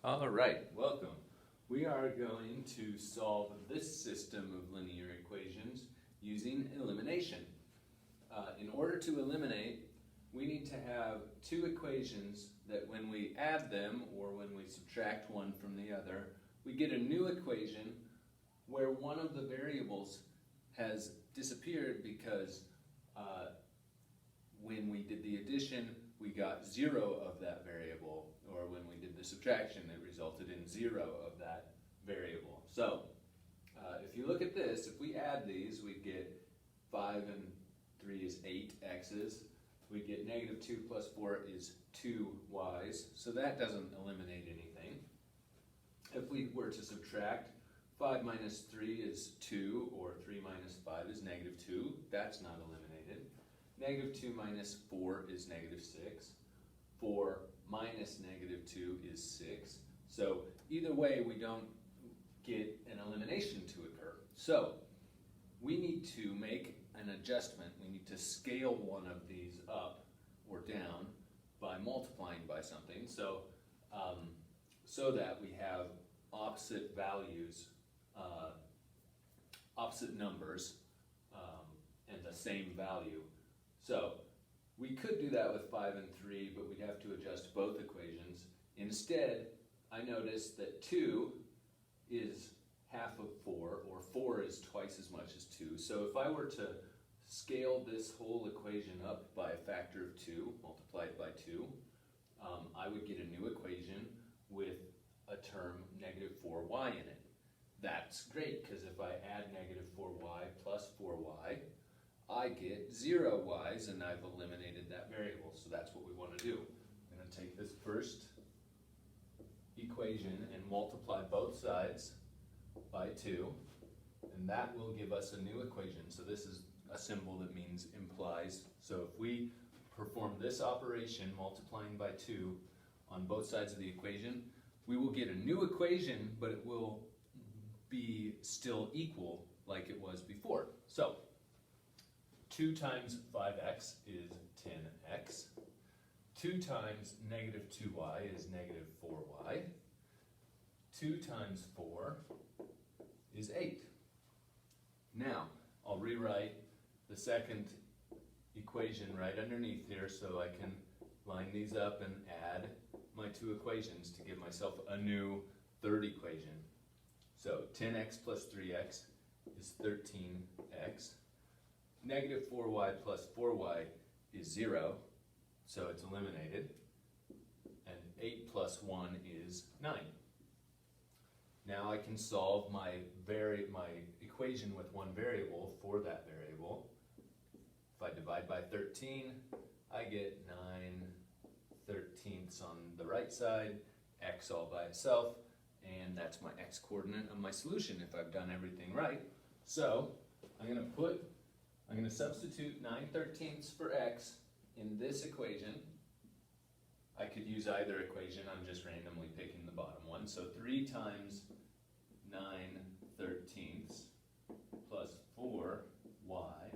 All right, welcome. We are going to solve this system of linear equations using elimination. In order to eliminate, we need to have two equations that when we add them or when we subtract one from the other, we get a new equation where one of the variables has disappeared because when we did the addition, we got 0 of that variable, or when we did the subtraction, it resulted in 0 of that variable. So, if you look at this, if we add these, we get 5 and 3 is 8 x's. We get negative 2 plus 4 is 2 y's, so that doesn't eliminate anything. If we were to subtract, 5 minus 3 is 2, or 3 minus 5 is negative 2. That's not eliminated. Negative 2 minus 4 is negative 6. 4 minus negative 2 is 6. So either way, we don't get an elimination to occur. So we need to make an adjustment. We need to scale one of these up or down by multiplying by something. So, so that we have opposite values, opposite numbers, and the same value. So we could do that with 5 and 3, but we'd have to adjust both equations. Instead, I noticed that 2 is half of 4, or 4 is twice as much as 2. So if I were to scale this whole equation up by a factor of 2, multiplied by 2, I would get a new equation with a term negative 4y in it. That's great, because if I add negative 4y plus 4y, I get 0 y's, and I've eliminated that variable, so that's what we want to do. I'm going to take this first equation and multiply both sides by 2, and that will give us a new equation. So this is a symbol that means implies. So if we perform this operation, multiplying by 2, on both sides of the equation, we will get a new equation, but it will be still equal like it was before. So 2 times 5x is 10x. 2 times negative 2y is negative 4y. 2 times 4 is 8. Now, I'll rewrite the second equation right underneath here so I can line these up and add my two equations to give myself a new third equation. So 10x plus 3x is 13x. Negative 4y plus 4y is 0, so it's eliminated. And 8 plus 1 is 9. Now I can solve my equation with one variable for that variable. If I divide by 13, I get 9/13ths on the right side, x all by itself, and that's my x coordinate of my solution if I've done everything right. So I'm going to substitute 9/13ths for x in this equation. I could use either equation, I'm just randomly picking the bottom one. So 3 times 9/13ths plus 4y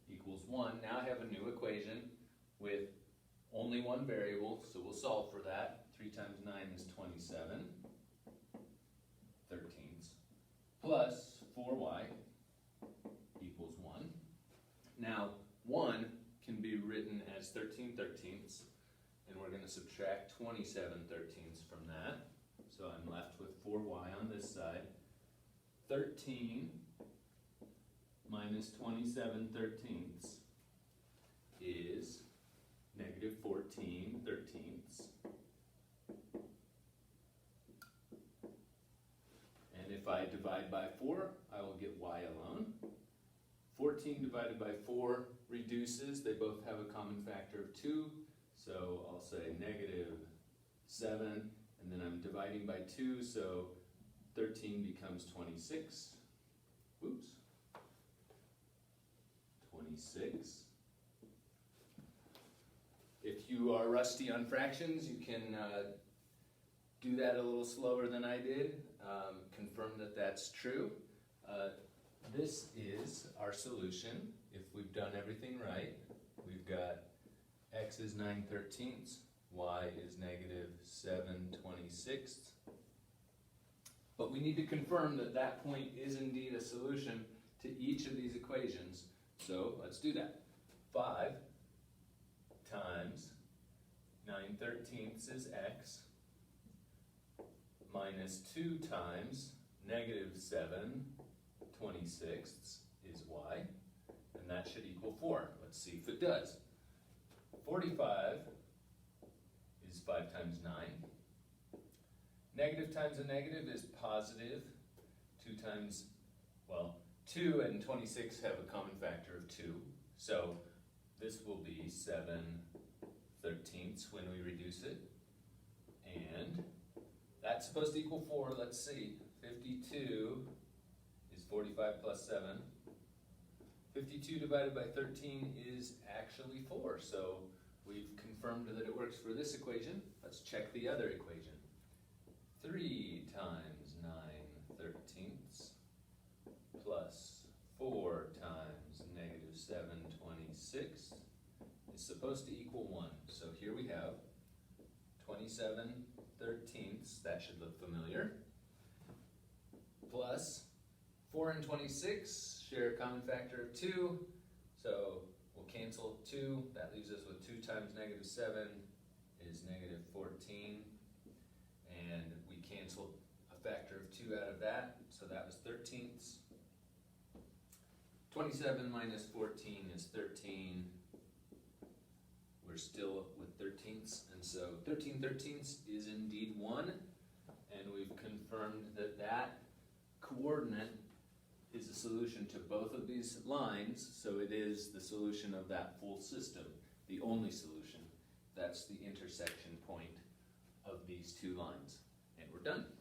equals 1. Now I have a new equation with only one variable, so we'll solve for that. 3 times 9 is 27/13ths plus 4y equals 1. Now 1 can be written as 13/13ths, and we're going to subtract 27/13ths from that. So I'm left with 4y on this side. 13 minus 27/13ths is negative 14/13ths. And if I divide by 4, I will get y alone. 14 divided by 4 reduces. They both have a common factor of 2. So I'll say negative 7, and then I'm dividing by 2, so 13 becomes 26. Oops. 26. If you are rusty on fractions, you can do that a little slower than I did. Confirm that that's true. This is our solution. If we've done everything right, we've got x is 9/13ths, y is negative 7/26. 26ths. But we need to confirm that that point is indeed a solution to each of these equations. So let's do that. 5 times 9/13 is x, minus 2 times -7/26 is y, and that should equal 4. Let's see if it does. 45 is 5 times 9. Negative times a negative is positive. 2 times, well, 2 and 26 have a common factor of 2. So this will be 7/13 when we reduce it. And that's supposed to equal 4. Let's see. 52 is 45 plus 7. 52 divided by 13 is actually 4. So we've confirmed that it works for this equation. Let's check the other equation. 3 times 9/13 plus 4 times -7/26 is supposed to equal 1. So here we have 27/13, that should look familiar, plus 4 and 26 share a common factor of 2, so we'll cancel 2. That leaves us with 2 times -7 is -14, and we canceled a factor of 2 out of that, so that was 13ths. 27 minus 14 is 13. We're still with 13ths, and so 13/13 is indeed 1, and we've confirmed that that coordinate is a solution to both of these lines, so it is the solution of that full system, the only solution. That's the intersection point of these two lines, and we're done.